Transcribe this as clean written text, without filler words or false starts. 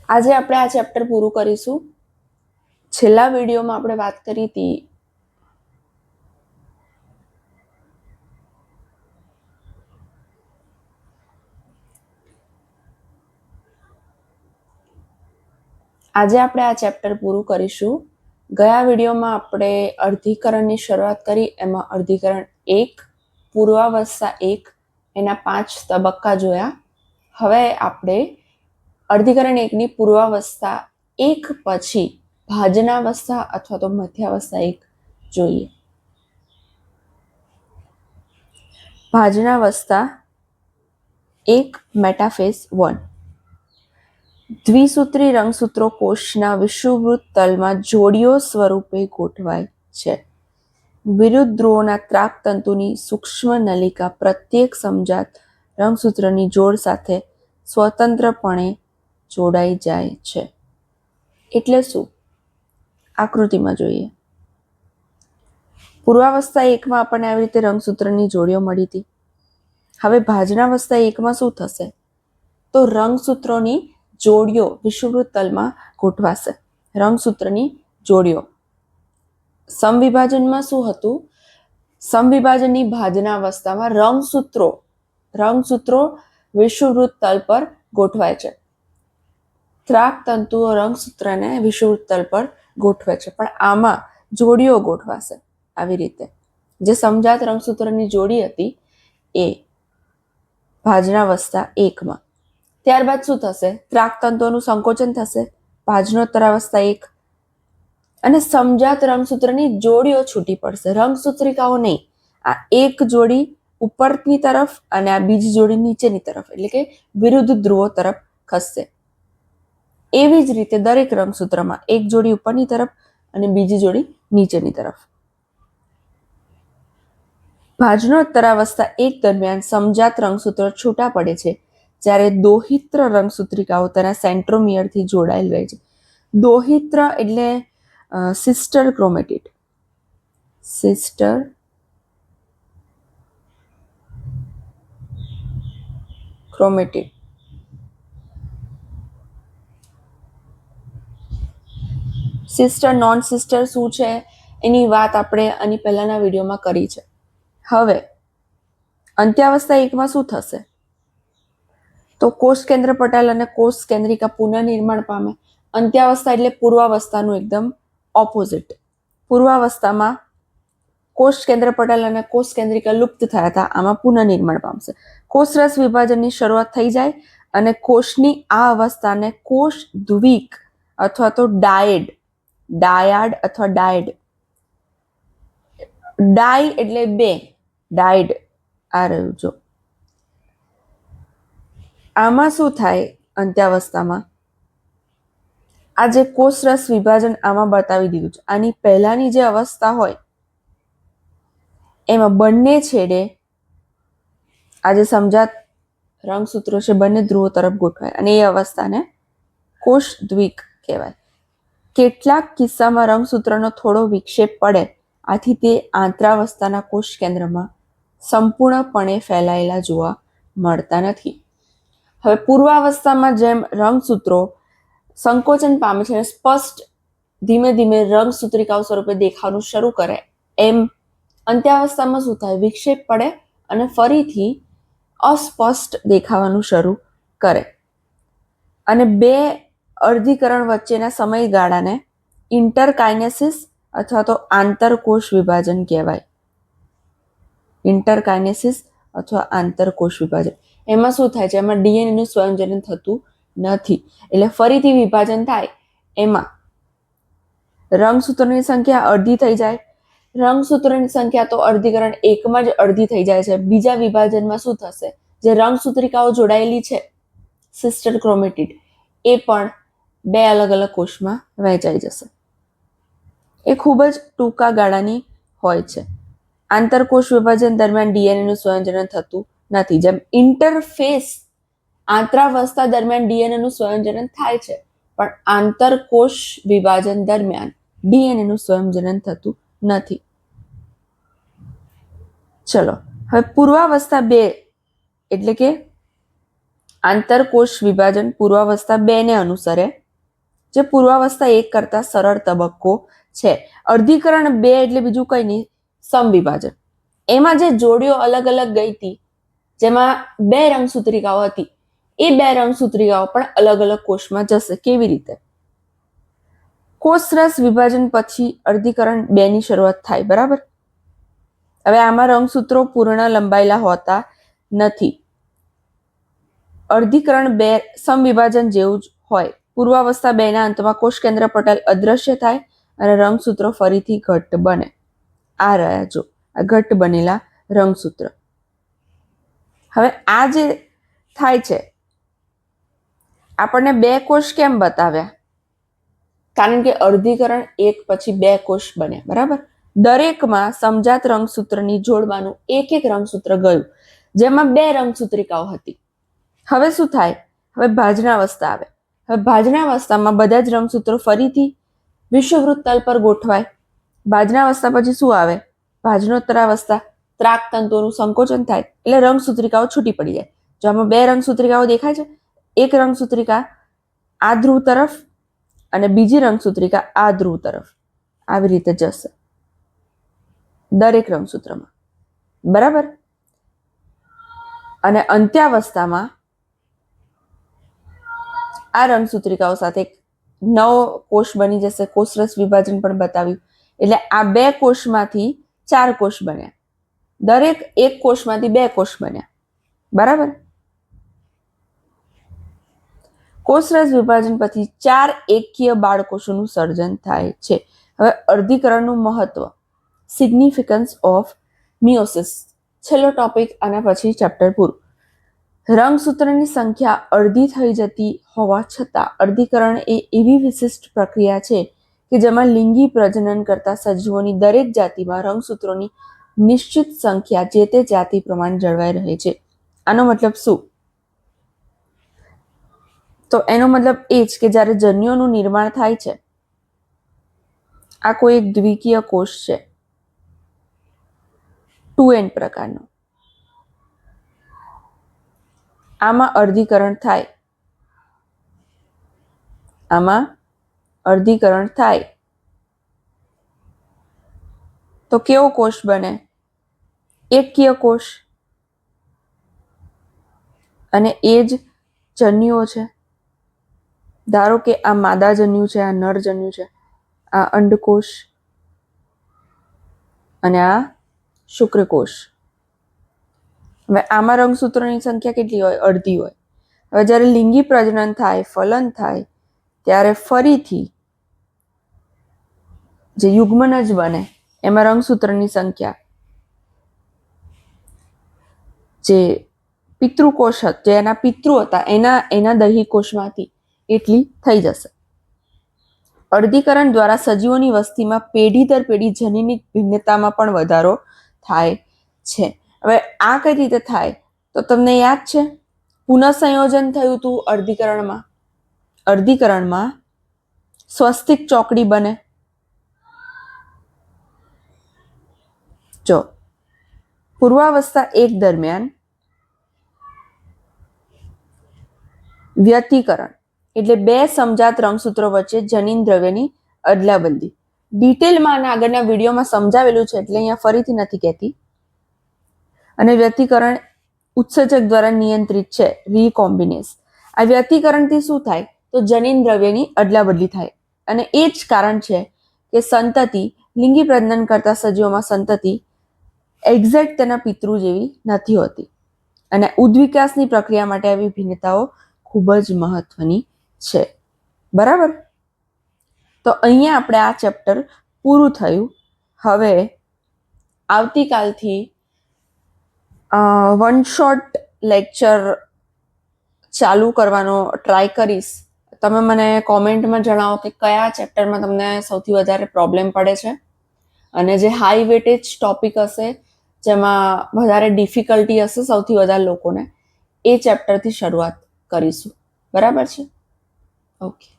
આજે આપણે આ ચેપ્ટર પૂરું કરીશું. છેલ્લા વિડીયોમાં આપણે વાત કરી હતી આજે આપણે આ ચેપ્ટર પૂરું કરીશું. ગયા વિડીયોમાં આપણે અર્ધીકરણની શરૂઆત કરી. એમાં અર્ધીકરણ 1, પૂર્વાવસ્થા 1, એના 5 તબક્કા જોયા. હવે આપણે અર્ધીકરણ 1 ની પૂર્વાવસ્થા 1 પછી ભાજનાવસ્થા અથવા તો મધ્યાવસ્થા 1 જોઈએ. ભાજનાવસ્થા 1 મેટાફેઝ 1. દ્વિસૂત્રી રંગસૂત્રો કોષના વિષુવવૃત્ત તલમાં જોડીઓ સ્વરૂપે ગોઠવાય છે. વિરુદ્ધ ધ્રુવોના ત્રાકતંતુની સૂક્ષ્મ નલિકા પ્રત્યેક સમજાત રંગસૂત્રની જોડ સાથે સ્વતંત્રપણે જોડાઈ જાય છે. એટલે શું? આકૃતિમાં જોઈએ. પૂર્વાવસ્થા 1માં આપણને આવી રીતે રંગસૂત્રની જોડીઓ મળી હતી. હવે ભાજનાવસ્થા 1માં શું થશે? તો રંગસૂત્રોની જોડીઓ વિષુવવૃત્ત તલમાં ગોઠવાશે. રંગસૂત્રની જોડીઓ. સમવિભાજનમાં શું હતું? સમવિભાજનની ભાજનાવસ્થામાં રંગસૂત્રો વિષુવવૃત્ત તલ પર ગોઠવાય છે. ત્રાકતંતુઓ રંગસૂત્રને વિષુવવૃત્ત તલ પર ગોઠવે છે, પણ આમાં જોડીઓ ગોઠવાશે આવી રીતે. જે સમજાત રંગસૂત્રની જોડી હતી એ ભાજનાવસ્થા 1માં. ત્યારબાદ શું થશે? ત્રાકતંતુઓનું સંકોચન થશે. ભાજનોત્તરાવસ્થા 1. અને સમજાત રંગસૂત્રની જોડીઓ છૂટી પડશે. રંગસૂત્રિકાઓ નહીં. આ એક જોડી ઉપરની તરફ અને આ બીજી જોડી નીચેની તરફ, એટલે કે વિરુદ્ધ ધ્રુવો તરફ ખસશે. એવી જ રીતે દરેક રંગસૂત્રમાં એક જોડી ઉપરની તરફ અને બીજી જોડી નીચેની તરફ. ભાજનોત્તરાવસ્થા 1 દરમિયાન સમજાત રંગસૂત્રો છૂટા પડે છે, જ્યારે દોહિત્ર રંગસૂત્રિકાઓ તેના સેન્ટ્રોમિયરથી જોડાયેલ રહે છે. દોહિત્ર એટલે sister chromatid. Sister chromatid. Sister non sister શું છે એની વાત આપણે આની પહેલાના વિડીયોમાં કરી છે. હવે અંત્યાવસ્થા 1માં શું થશે? તો કોષ કેન્દ્ર પટલ અને કોષ કેન્દ્રિકા પુનઃનિર્માણ પામે. અંત્યાવસ્થા એટલે પૂર્વાવસ્થાનું એકદમ ઓપોઝિટ. પૂર્વાવસ્થામાં કોષ કેન્દ્ર પટલ અને કોષ કેન્દ્રિકા લુપ્ત થયા હતા, આમાં પુનઃનિર્માણ પામશે. કોષરસ વિભાજનની શરૂઆત થઈ જાય અને કોષની આ અવસ્થાને કોષ દ્વિક અથવા તો ડાયાડ અથવા ડાયડ. ડાય એટલે 2, ડાયડ આ રહ્યું. જો આમાં શું થાય? અંત્યાવસ્થામાં આ જે કોષરસ વિભાજન આમાં બતાવી દીધું છે. આની પહેલાની જે અવસ્થા હોય એમાં બંને છેડે આ જે સમજાત રંગસૂત્રો છે બંને ધ્રુવો તરફ ગોઠવાય અને એ અવસ્થાને કોષ દ્વિક કહેવાય. કેટલાક કિસ્સામાં રંગસૂત્રનો થોડો વિક્ષેપ પડે, આથી તે આંતરાવસ્થાના કોષ કેન્દ્રમાં સંપૂર્ણપણે ફેલાયેલા જોવા મળતા નથી. હવે પૂર્વાવસ્થામાં જેમ રંગસૂત્રો સંકોચન પામે છે અને સ્પષ્ટ ધીમે ધીમે રંગસૂત્રિકાઓ સ્વરૂપે દેખાવાનું શરૂ કરે, એમ અંત્યાવસ્થામાં શું થાય? વિક્ષેપ પડે અને ફરીથી અસ્પષ્ટ દેખાવાનું શરૂ કરે. અને બે અર્ધીકરણ વચ્ચેના સમયગાળાને ઇન્ટરકાઇનેસિસ અથવા તો આંતરકોષ વિભાજન કહેવાય. ઇન્ટરકાઇનેસિસ અથવા આંતરકોષ વિભાજન. એમાં શું થાય છે? એમાં ડીએનએનું સ્વયંજનન થતું નથી, એટલે ફરીથી વિભાજન થાય. એમાં રંગસૂત્રોની સંખ્યા અડધી થઈ જાય. રંગસૂત્રોની સંખ્યા તો અર્ધીકરણ 1માં જ અડધી થઈ જાય છે. બીજા વિભાજનમાં શું થશે? જે રંગસૂત્રિકાઓ જોડાયેલી છે સિસ્ટર ક્રોમેટિડ, એ પણ 2 અલગ અલગ કોષમાં વહેંચાઈ જશે. એ ખૂબ જ ટૂંકા ગાળાની હોય છે. આંતરકોષ વિભાજન દરમિયાન ડીએનએનું સ્વયંજનન થતું નથી. જેમ ઇન્ટરફેસ આંતરાવસ્થા દરમિયાન ડીએનએનું સ્વયંજનન થાય છે, પણ આંતરકોષ વિભાજન દરમિયાન ડીએનએનું સ્વયંજનન થતું નથી. ચલો હવે પૂર્વાવસ્થા 2 એટલે કે આંતરકોષ વિભાજન પૂર્વાવસ્થા 2 ને અનુસરે, જે પૂર્વાવસ્થા 1 કરતા સરળ તબક્કો છે. અર્ધીકરણ 2 એટલે બીજું કંઈ નહીં, સમવિભાજન. એમાં જે જોડીઓ અલગ અલગ ગઈ હતી, જેમાં 2 રંગસૂત્રિકાઓ હતી, એ 2 રંગસૂત્રિકાઓ પણ અલગ અલગ કોષમાં જશે. કેવી રીતે? કોષરસ વિભાજન પછી અર્ધીકરણ 2 ની શરૂઆત થાય. બરાબર. હવે આમાં રંગસૂત્રો પૂર્ણ લંબાયેલા હોતા નથી. અર્ધીકરણ 2 સમવિભાજન જેવું જ હોય. પૂર્વાવસ્થા 2 ના અંતમાં કોષ કેન્દ્ર પટલ અદ્રશ્ય થાય અને રંગસૂત્રો ફરીથી ઘટ્ટ બને. આ રહ્યા જો, આ ઘટ્ટ બનેલા રંગસૂત્ર. હવે આ જે થાય છે, આપણને 2 કોષ કેમ બતાવ્યા? કારણ કે અર્ધીકરણ 1 પછી 2 કોષ બન્યા. બરાબર. દરેકમાં સમજાત રંગસૂત્રની જોડવાનું એક રંગસૂત્ર ગયું, જેમાં 2 રંગસૂત્રિકાઓ હતી. હવે શું થાય? હવે ભાજનાવસ્થા આવે. હવે ભાજનાવસ્થામાં બધા જ રંગસૂત્રો ફરીથી વિષુવવૃત્ત તલ પર ગોઠવાય. ભાજનાવસ્થા પછી શું આવે? ભાજનોત્તરાવસ્થા. ત્રાક તંતુઓનું સંકોચન થાય એટલે રંગસૂત્રિકાઓ છૂટી પડી જાય. જો આમાં 2 રંગસૂત્રિકાઓ દેખાય છે, એક રંગસૂત્રિકા આ ધ્રુવ તરફ અને બીજી રંગસૂત્રિકા આ ધ્રુવ તરફ, આવી રીતે જશે દરેક રંગસૂત્રમાં. બરાબર. અને અંત્યાવસ્થામાં આ રંગસૂત્રિકાઓ સાથે એક નવો કોષ બની જશે. કોષરસ વિભાજન પણ બતાવ્યું. એટલે આ 2 કોષમાંથી 4 કોષ બન્યા. દરેક એક કોષમાંથી 2 કોષ બન્યા. બરાબર. કોષરસ વિભાજન પછી 4 એકકીય બાળકોષોનું સર્જન થાય છે. હવે અર્ધીકરણનું મહત્વ, સિગ્નિફિકન્સ ઓફ મિયોસિસ, છેલ્લો ટોપિક, આના પછી ચેપ્ટર પૂરું. રંગસૂત્રની સંખ્યા અડધી થઈ જતી હોવા છતાં અર્ધીકરણ એ એવી વિશિષ્ટ પ્રક્રિયા છે કે જેમાં લિંગી પ્રજનન કરતા સજીવોની દરેક જાતિમાં રંગસૂત્રોની નિશ્ચિત સંખ્યા જે તે જાતિ પ્રમાણે જળવાઈ રહે છે. આનો મતલબ શું? તો એનો મતલબ એ જ કે જ્યારે જન્યુઓનું નિર્માણ થાય છે, આ કોઈ એક દ્વિકીય કોષ છે, 2n પ્રકારનો, આમાં અર્ધીકરણ થાય. આમાં અર્ધીકરણ થાય તો કેવો કોષ બને? એકકીય કોષ. અને એ જ જન્યુઓ છે. ધારો કે આ માદા જન્યુ છે, આ નર જન્યુ છે, આ અંડકોષ અને આ શુક્રકોષ. હવે આમાં રંગસૂત્રોની સંખ્યા કેટલી હોય? અડધી હોય. હવે જ્યારે લિંગી પ્રજનન થાય, ફલન થાય, ત્યારે ફરીથી જે યુગ્મનજ બને એમાં રંગસૂત્રની સંખ્યા જે પિતૃકોષ હતા, જે એના પિતૃ હતા, એના દૈહિક કોષમાંથી એટલી થઈ જશે. અર્ધીકરણ દ્વારા સજીવોની વસ્તીમાં પેઢી દર પેઢી જનીનિક ભિન્નતામાં પણ વધારો થાય છે. હવે આ કઈ રીતે થાય? તો તમને યાદ છે, પુનઃસંયોજન થયું હતું અર્ધીકરણમાં. અર્ધીકરણમાં સ્વસ્તિક ચોકડી બને. જો પૂર્વાવસ્થા 1 દરમિયાન વ્યતિકરણ એટલે 2 સમજાત રંગસૂત્રો વચ્ચે જનીન દ્રવ્યની અદલાબદલી. ડિટેલમાં આગળના વિડીયોમાં સમજાવેલું છે એટલે અહીંયા ફરીથી નથી કહેતી. અને વ્યતિકરણ ઉત્સેચક દ્વારા નિયંત્રિત છે, રીકોમ્બિનેસ. આ વ્યતિકરણથી શું થાય? તો જનીન દ્રવ્યની અદલાબદલી થાય. અને એ જ કારણ છે કે સંતતિ, લિંગી પ્રજનન કરતા સજીવોમાં સંતતિ એક્ઝેક્ટ તેના પિતૃ જેવી નથી હોતી. અને ઉદ્વિકાસની પ્રક્રિયા માટે આવી ભિન્નતાઓ ખૂબ જ મહત્વની છે. બરાબર. તો અહીંયા આપણે આ ચેપ્ટર પૂરું થયું. હવે આવતીકાલથી વન શોટ લેક્ચર ચાલુ કરવાનો ટ્રાય કરીશ. તમે મને કોમેન્ટમાં જણાવો કે કયા ચેપ્ટરમાં તમને સૌથી વધારે પ્રોબ્લેમ પડે છે, અને જે હાઈ વેટેજ ટોપિક હશે, જેમાં વધારે ડિફિકલ્ટી હશે સૌથી વધારે લોકોને, એ ચેપ્ટરથી શરૂઆત કરીશું. બરાબર છે? ઓકે.